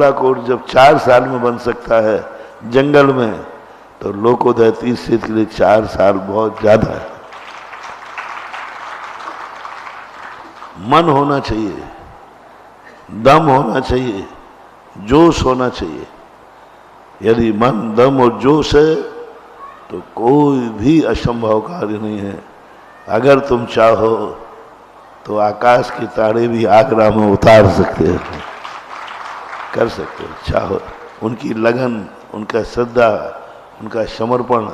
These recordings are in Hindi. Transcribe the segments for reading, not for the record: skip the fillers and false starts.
गोलाकोट जब 4 साल में बन सकता है जंगल में, तो लोकोदय तीर्थ क्षेत्र के लिए 4 साल बहुत ज्यादा है। मन होना चाहिए, दम होना चाहिए, जोश होना चाहिए। यदि मन, दम और जोश है तो कोई भी असंभव कार्य नहीं है। अगर तुम चाहो तो आकाश के तारे भी आगरा में उतार सकते हो, कर सकते हो चाहो। उनकी लगन, उनका श्रद्धा, उनका समर्पण,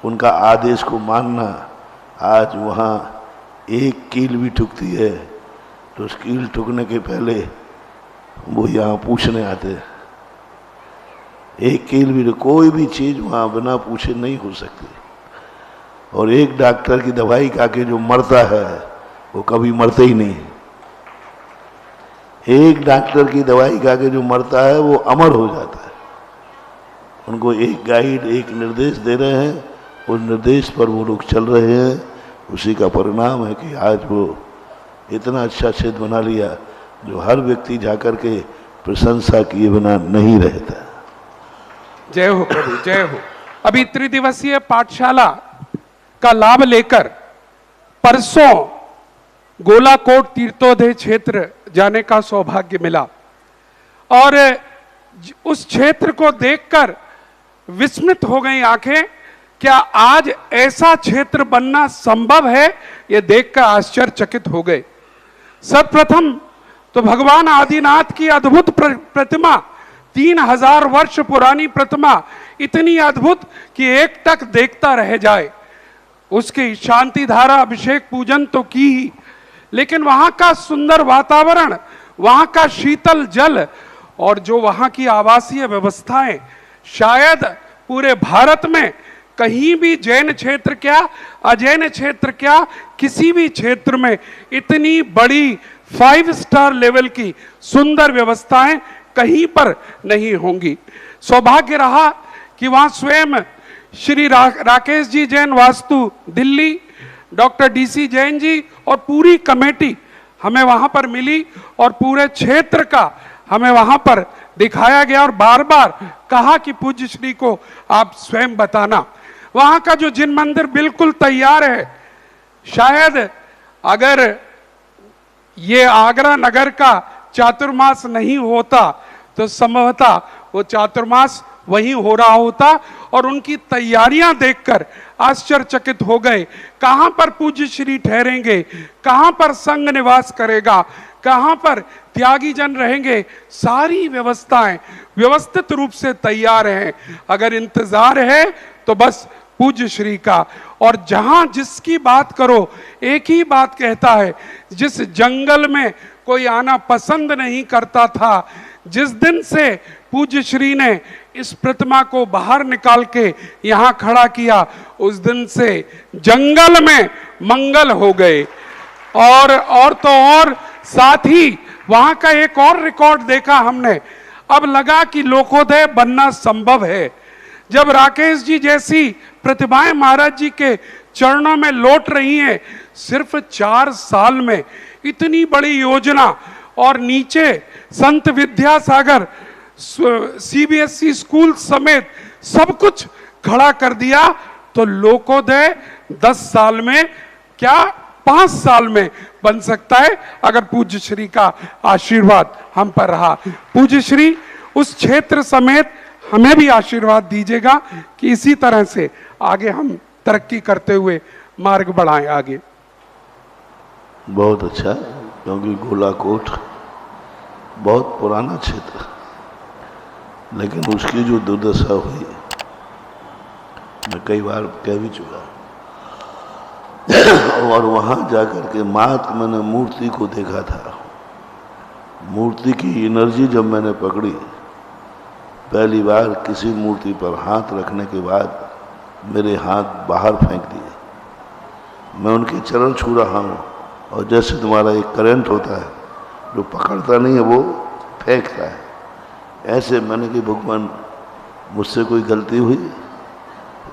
उनका आदेश को मानना। आज वहाँ एक कील भी ठुकती है तो उस कील ठुकने के पहले वो यहाँ पूछने आते हैं। एक कील भी, कोई भी चीज़ वहाँ बिना पूछे नहीं हो सकती। और एक डॉक्टर की दवाई खा के जो मरता है वो कभी मरते ही नहीं। एक डॉक्टर की दवाई खा के जो मरता है वो अमर हो जाता है। उनको एक गाइड, एक निर्देश दे रहे हैं, उस निर्देश पर वो लोग चल रहे हैं। उसी का परिणाम है कि आज वो इतना अच्छा क्षेत्र बना लिया जो हर व्यक्ति जाकर के प्रशंसा किए बिना नहीं रहता। जय हो प्रभु, जय हो। अभी त्रिदिवसीय पाठशाला का लाभ लेकर परसों गोलाकोट तीर्थोदय क्षेत्र जाने का सौभाग्य मिला और उस क्षेत्र को देखकर विस्मित हो गई आंखें। क्या आज ऐसा क्षेत्र बनना संभव है, ये देखकर आश्चर्यचकित हो गए। सर्वप्रथम तो भगवान आदिनाथ की अद्भुत प्रतिमा, 3000 वर्ष पुरानी प्रतिमा, इतनी अद्भुत कि एक टक देखता रह जाए। उसकी शांति धारा, अभिषेक, पूजन तो की ही, लेकिन वहां का सुंदर वातावरण, वहां का शीतल जल और जो वहां की आवासीय व्यवस्थाएं, शायद पूरे भारत में कहीं भी जैन क्षेत्र क्या, अजैन क्षेत्र क्या, किसी भी क्षेत्र में इतनी बड़ी 5 स्टार लेवल की सुंदर व्यवस्थाएं कहीं पर नहीं होंगी। सौभाग्य रहा कि वहां स्वयं श्री राकेश जी जैन वास्तु दिल्ली, डॉक्टर DC जैन जी और पूरी कमेटी हमें वहां पर मिली और पूरे क्षेत्र का हमें वहां पर दिखाया गया और बार बार कहा कि पूज्य श्री को आप स्वयं बताना। वहां का जो जिन मंदिर बिल्कुल तैयार है। शायद अगर ये आगरा नगर का चातुर्मास नहीं होता तो संभवतः वो चातुर्मास वहीं हो रहा होता और उनकी तैयारियां देखकर आश्चर्यचकित हो गए। कहां पर पूज्य श्री ठहरेंगे, कहां पर संघ निवास करेगा, कहां पर त्यागी जन रहेंगे, सारी व्यवस्थाएं व्यवस्थित रूप से तैयार हैं। अगर इंतजार है तो बस पूज्य श्री का। और जहां जिसकी बात करो एक ही बात कहता है, जिस जंगल में कोई आना पसंद नहीं करता था, जिस दिन से पूज्य श्री ने इस प्रतिमा को बाहर निकाल के यहां खड़ा किया, उस दिन से जंगल में मंगल हो गए। और तो और साथ ही वहां का एक और रिकॉर्ड देखा हमने। अब लगा कि लोकोदय बनना संभव है। जब राकेश जी जैसी प्रतिभाएं महाराज जी के चरणों में लौट रही हैं, सिर्फ 4 साल में इतनी बड़ी योजना, और नीचे संत विद्यासागर CBSE स्कूल समेत सब कुछ खड़ा कर दिया, तो लोकोदय 10 साल में क्या 5 साल में बन सकता है अगर पूज्य श्री का आशीर्वाद हम पर रहा। पूज्य श्री उस क्षेत्र समेत हमें भी आशीर्वाद दीजिएगा कि इसी तरह से आगे हम तरक्की करते हुए मार्ग बढ़ाएं आगे। बहुत अच्छा, क्योंकि गोलाकोट बहुत पुराना क्षेत्र, लेकिन उसकी जो दुर्दशा हुई मैं कई बार कह भी चुका। और वहां जाकर के मात्र मैंने मूर्ति को देखा था। मूर्ति की एनर्जी जब मैंने पकड़ी, पहली बार किसी मूर्ति पर हाथ रखने के बाद मेरे हाथ बाहर फेंक दिए। मैं उनके चरण छू रहा हूँ और जैसे तुम्हारा एक करंट होता है जो पकड़ता नहीं है वो फेंकता है, ऐसे मैंने कि भगवान मुझसे कोई गलती हुई।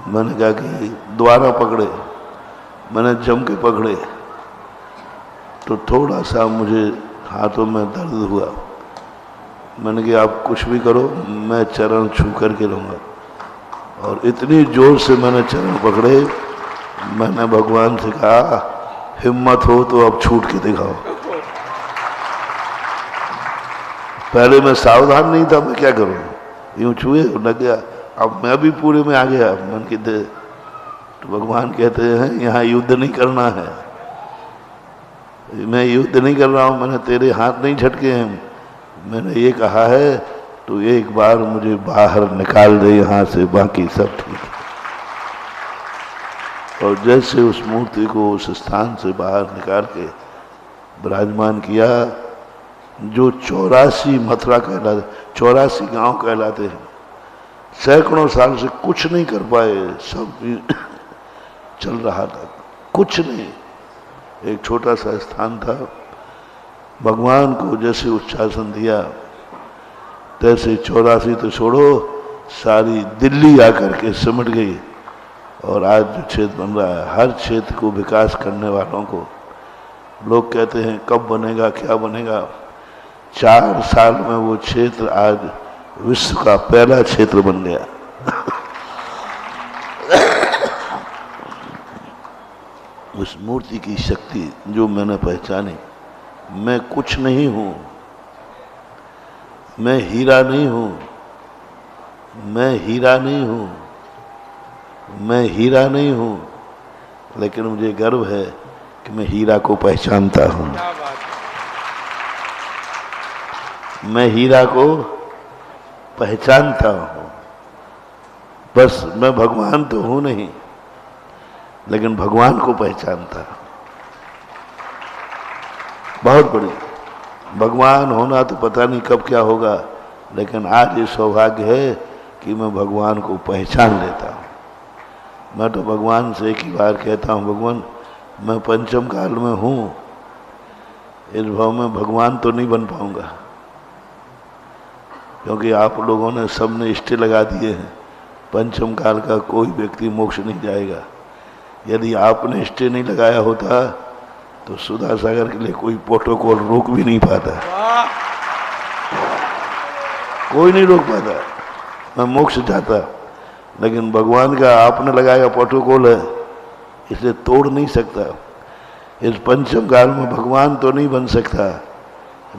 मैंने कहा कि दोबारा पकड़े, मैंने जम के पकड़े तो थोड़ा सा मुझे हाथों में दर्द हुआ। मैंने कहा आप कुछ भी करो, मैं चरण छू करके रहूँगा। और इतनी जोर से मैंने चरण पकड़े, मैंने भगवान से कहा हिम्मत हो तो अब छूट के दिखाओ। पहले मैं सावधान नहीं था, मैं क्या करूं, यूं छुए लग गया। अब मैं भी पूरे में आ गया मन की दे। तो भगवान कहते हैं यहाँ युद्ध नहीं करना है, मैं युद्ध नहीं कर रहा हूं, मैंने तेरे हाथ नहीं झटके हैं, मैंने ये कहा है तो एक बार मुझे बाहर निकाल दे यहाँ से, बाकी सब ठीक है। और जैसे उस मूर्ति को उस स्थान से बाहर निकाल के विराजमान किया, जो 84 मथुरा कहलाते, 84 गांव कहलाते हैं, सैकड़ों साल से कुछ नहीं कर पाए, सब चल रहा था, कुछ नहीं, एक छोटा सा स्थान था। भगवान को जैसे उच्चासन दिया तैसे 84 तो छोड़ो, सारी दिल्ली आकर के सिमट गई। और आज जो क्षेत्र बन रहा है, हर क्षेत्र को विकास करने वालों को लोग कहते हैं कब बनेगा, क्या बनेगा। 4 साल में वो क्षेत्र आज विश्व का पहला क्षेत्र बन गया। उस मूर्ति की शक्ति जो मैंने पहचानी, मैं कुछ नहीं हूं, मैं हीरा नहीं हूं, मैं हीरा नहीं हूं, मैं हीरा नहीं हूं, लेकिन मुझे गर्व है कि मैं हीरा को पहचानता हूं। मैं हीरा को पहचानता हूं। बस मैं भगवान तो हूं नहीं, लेकिन भगवान को पहचानता। बहुत बड़ी भगवान होना तो पता नहीं कब क्या होगा, लेकिन आज ये सौभाग्य है कि मैं भगवान को पहचान लेता हूँ। मैं तो भगवान से एक ही बार कहता हूँ, भगवान मैं पंचम काल में हूँ, इस भाव में भगवान तो नहीं बन पाऊंगा, क्योंकि आप लोगों ने सबने स्टे लगा दिए हैं, पंचम काल का कोई व्यक्ति मोक्ष नहीं जाएगा। यदि आपने स्टे नहीं लगाया होता तो सुधा सागर के लिए कोई प्रोटोकॉल रोक भी नहीं पाता, कोई नहीं रोक पाता, मैं मोक्ष चाहता। लेकिन भगवान का आपने लगाया प्रोटोकॉल है, इसे तोड़ नहीं सकता। इस पंचम काल में भगवान तो नहीं बन सकता,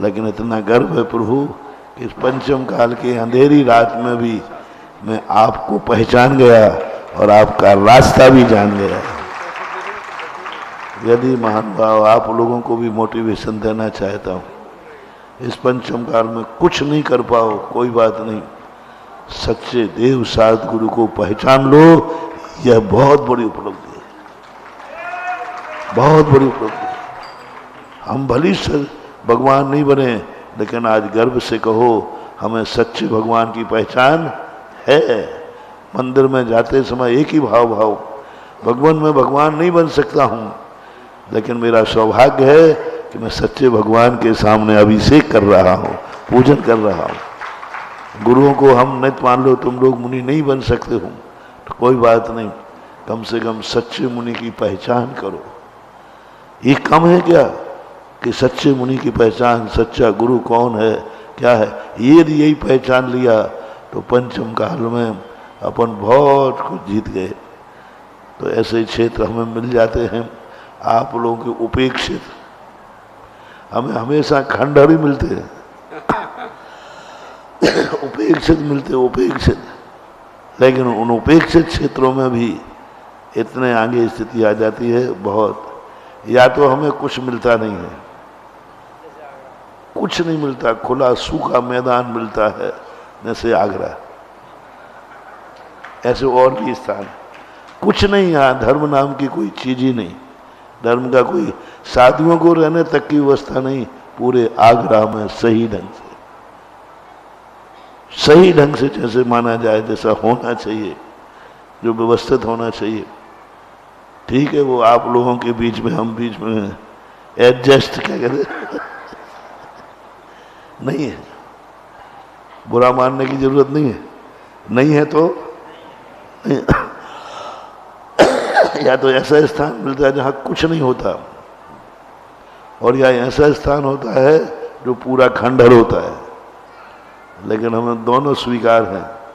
लेकिन इतना गर्व है प्रभु, इस पंचम काल के अंधेरी रात में भी मैं आपको पहचान गया और आपका रास्ता भी जान गया। यदि महान भाव आप लोगों को भी मोटिवेशन देना चाहता हूँ, इस पंचम काल में कुछ नहीं कर पाओ कोई बात नहीं, सच्चे देव साध गुरु को पहचान लो, यह बहुत बड़ी उपलब्धि है, बहुत बड़ी उपलब्धि है। हम भली से भगवान नहीं बने, लेकिन आज गर्व से कहो हमें सच्चे भगवान की पहचान है। मंदिर में जाते समय एक ही भाव, भगवान मैं भगवान नहीं बन सकता हूँ, लेकिन मेरा सौभाग्य है कि मैं सच्चे भगवान के सामने अभिषेक कर रहा हूँ, पूजन कर रहा हूँ। गुरुओं को हम नहीं मान लो, तुम लोग मुनि नहीं बन सकते हो तो कोई बात नहीं, कम से कम सच्चे मुनि की पहचान करो। ये कम है क्या कि सच्चे मुनि की पहचान, सच्चा गुरु कौन है, क्या है, यही पहचान लिया तो पंचम काल में अपन बहुत कुछ जीत गए। तो ऐसे क्षेत्र हमें मिल जाते हैं, आप लोगों के उपेक्षित, हमें हमेशा खंडहर ही मिलते हैं, उपेक्षित मिलते, उपेक्षित। लेकिन उन उपेक्षित क्षेत्रों में भी इतने आगे स्थिति आ जाती है बहुत, या तो हमें कुछ मिलता नहीं है, कुछ नहीं मिलता, खुला सूखा मैदान मिलता है, जैसे आगरा, ऐसे और भी स्थान, कुछ नहीं, यहाँ धर्म नाम की कोई चीज ही नहीं, धर्म का कोई, साधुओं को रहने तक की व्यवस्था नहीं, पूरे आगरा में सही ढंग से जैसे माना जाए, जैसा होना चाहिए, जो व्यवस्थित होना चाहिए। ठीक है, वो आप लोगों के बीच में, हम बीच में एडजस्ट क्या कहते नहीं है, बुरा मानने की जरूरत नहीं है, नहीं है तो नहीं। या तो ऐसा स्थान मिलता है जहां कुछ नहीं होता, और या ऐसा स्थान होता है जो पूरा खंडहर होता है। लेकिन हमें दोनों स्वीकार हैं।